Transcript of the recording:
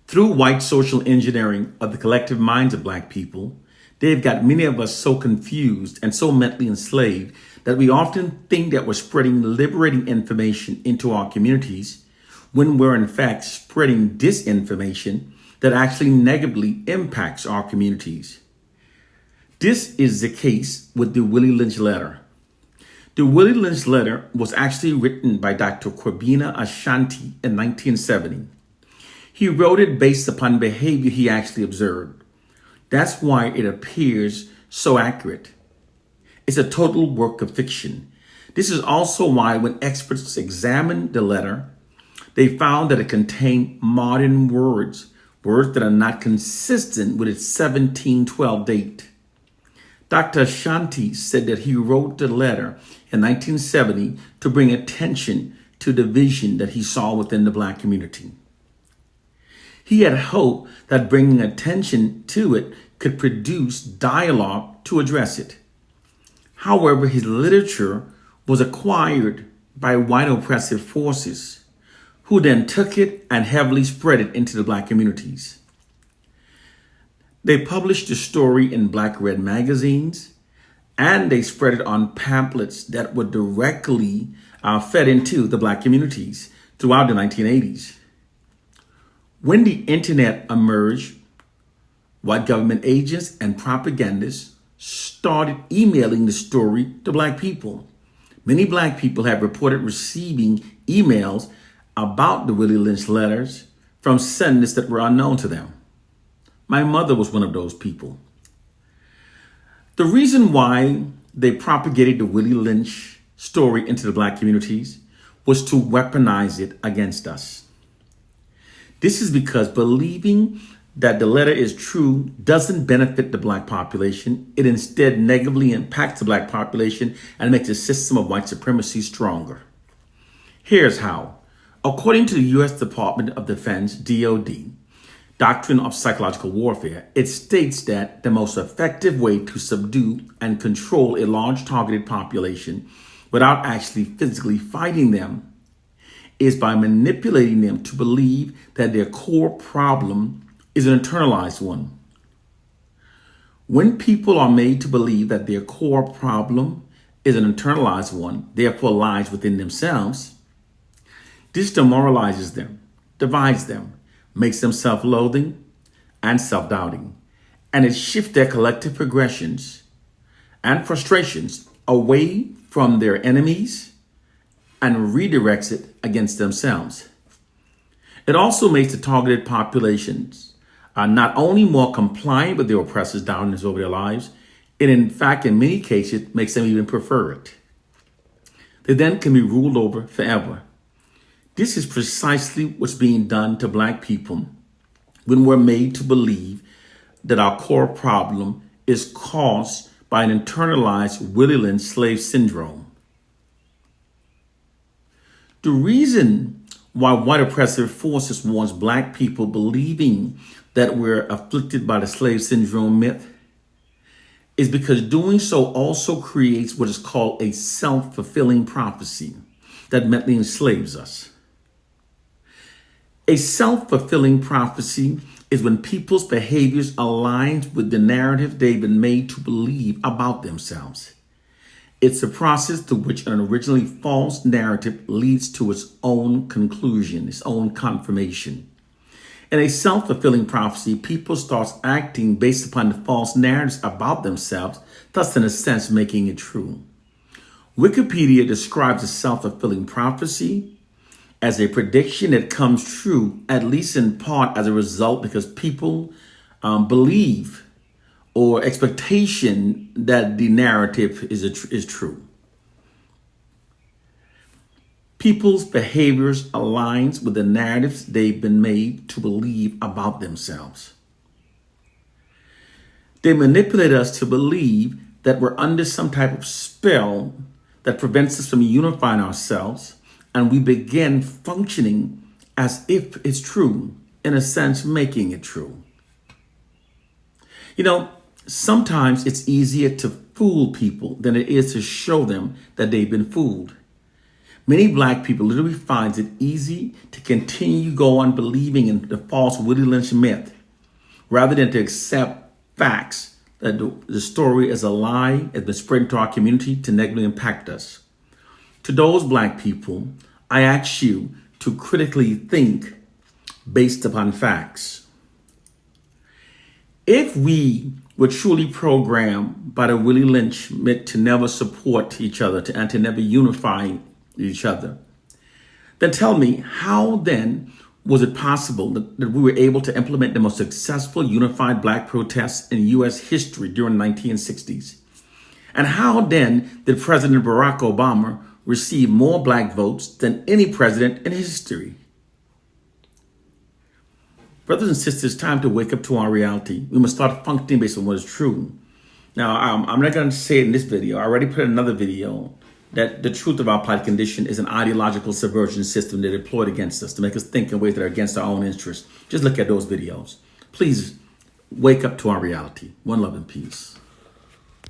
Through white social engineering of the collective minds of Black people, they've got many of us so confused and so mentally enslaved that we often think that we're spreading liberating information into our communities when we're in fact spreading disinformation that actually negatively impacts our communities. This is the case with the Willie Lynch letter. The Willie Lynch letter was actually written by Dr. Kwabena Ashanti in 1970. He wrote it based upon behavior he actually observed. That's why it appears so accurate. It's a total work of fiction. This is also why when experts examined the letter, they found that it contained modern words that are not consistent with its 1712 date. Dr. Ashanti said that he wrote the letter in 1970 to bring attention to the vision that he saw within the Black community. He had hoped that bringing attention to it could produce dialogue to address it. However, his literature was acquired by white oppressive forces, who then took it and heavily spread it into the Black communities. They published the story in Black Red magazines, and they spread it on pamphlets that were directly fed into the Black communities throughout the 1980s. When the internet emerged, white government agents and propagandists started emailing the story to Black people. Many Black people have reported receiving emails about the Willie Lynch letters from senders that were unknown to them. My mother was one of those people. The reason why they propagated the Willie Lynch story into the Black communities was to weaponize it against us. This is because believing that the letter is true doesn't benefit the Black population. It instead negatively impacts the Black population and makes the system of white supremacy stronger. Here's how. According to the U.S. Department of Defense, DoD, Doctrine of Psychological Warfare, it states that the most effective way to subdue and control a large targeted population without actually physically fighting them is by manipulating them to believe that their core problem is an internalized one. When people are made to believe that their core problem is an internalized one, therefore lies within themselves, this demoralizes them, divides them, makes them self-loathing and self-doubting, and it shifts their collective progressions and frustrations away from their enemies and redirects it against themselves. It also makes the targeted populations not only more compliant with their oppressors' dominance over their lives, it in fact, in many cases, makes them even prefer it. They then can be ruled over forever. This is precisely what's being done to Black people when we're made to believe that our core problem is caused by an internalized Willie Lynch slave syndrome. The reason why white oppressive forces wants Black people believing that we're afflicted by the slave syndrome myth is because doing so also creates what is called a self-fulfilling prophecy that mentally enslaves us. A self-fulfilling prophecy is when people's behaviors align with the narrative they've been made to believe about themselves. It's a process through which an originally false narrative leads to its own conclusion, its own confirmation. In a self-fulfilling prophecy, people start acting based upon the false narratives about themselves, thus in a sense making it true. Wikipedia describes a self-fulfilling prophecy as a prediction that comes true, at least in part as a result because people believe or expectation that the narrative is true. People's behaviors aligns with the narratives they've been made to believe about themselves. They manipulate us to believe that we're under some type of spell that prevents us from unifying ourselves, and we begin functioning as if it's true, in a sense, making it true. You know, sometimes it's easier to fool people than it is to show them that they've been fooled. Many black people literally finds it easy to continue go on believing in the false Willie Lynch myth rather than to accept facts that the story is a lie has been spread into our community to negatively impact us. To those black people, I ask you to critically think based upon facts. If we were truly programmed by the Willie Lynch myth to never support each other and to never unify each other, then tell me, how then was it possible that we were able to implement the most successful unified black protests in U.S. history during the 1960s? And how then did President Barack Obama receive more black votes than any president in history? Brothers and sisters, it's time to wake up to our reality. We must start functioning based on what is true. Now, I'm not going to say it in this video. I already put another video that the truth of our plight condition is an ideological subversion system that deployed against us to make us think in ways that are against our own interests. Just look at those videos. Please wake up to our reality. One love and peace.